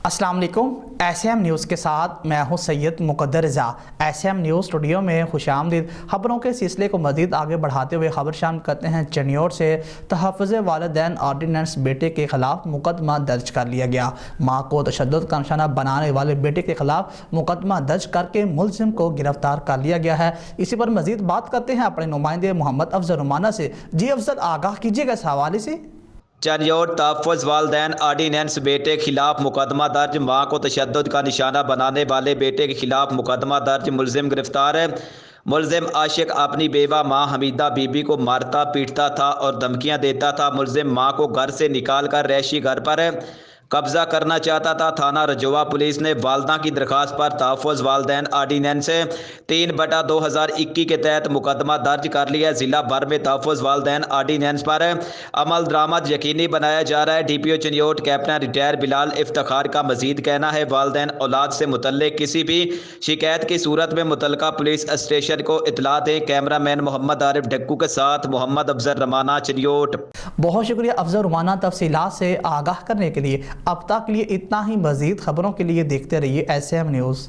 السلام علیکم۔ S M news کے ساتھ میں ہوں سید مقدر رضا۔ ایس ایم نیوز اسٹوڈیو میں خوش آمدید۔ خبروں کے سلسلے کو مزید آگے بڑھاتے ہوئے خبر شامل کرتے ہیں چنیوٹ سے۔ تحفظ والدین آرڈیننس، بیٹے کے خلاف مقدمہ درج کر لیا گیا۔ ماں کو تشدد کا نشانہ بنانے والے بیٹے کے خلاف مقدمہ درج کر کے ملزم کو گرفتار کر لیا گیا ہے۔ اسی پر مزید بات کرتے ہیں اپنے نمائندے محمد افضل رومانہ سے۔ جی افضل، آگاہ کیجیے گا اس حوالے سے۔ چنیوٹ تحفظ والدین آرڈیننس، بیٹے کے خلاف مقدمہ درج، ماں کو تشدد کا نشانہ بنانے والے بیٹے کے خلاف مقدمہ درج، ملزم گرفتار ہے۔ ملزم عاشق اپنی بیوہ ماں حمیدہ بی بی کو مارتا پیٹتا تھا اور دھمکیاں دیتا تھا۔ ملزم ماں کو گھر سے نکال کر رہائشی گھر پر قبضہ کرنا چاہتا تھا۔ تھانہ رجوع پولیس نے والدہ کی درخواست پر تحفظ والدین آرڈیننس 3/2021 کے تحت مقدمہ درج کر لیا ہے۔ ضلع بھر میں تحفظ والدین آرڈیننس پر عمل درآمد یقینی بنایا جا رہا ہے۔ ڈی پی او چنیوٹ کیپٹن ریٹائر بلال افتخار کا مزید کہنا ہے، والدین اولاد سے متعلق کسی بھی شکایت کی صورت میں متعلقہ پولیس اسٹیشن کو اطلاع دیں۔ کیمرہ مین محمد عارف ڈھکو کے ساتھ محمد افضل رومانہ، چنیوٹ۔ بہت شکریہ افضل رومانہ تفصیلات سے آگاہ کرنے کے لیے۔ اب تک کے لیے اتنا ہی۔ مزید خبروں کے لیے دیکھتے رہیے ایس ایم نیوز۔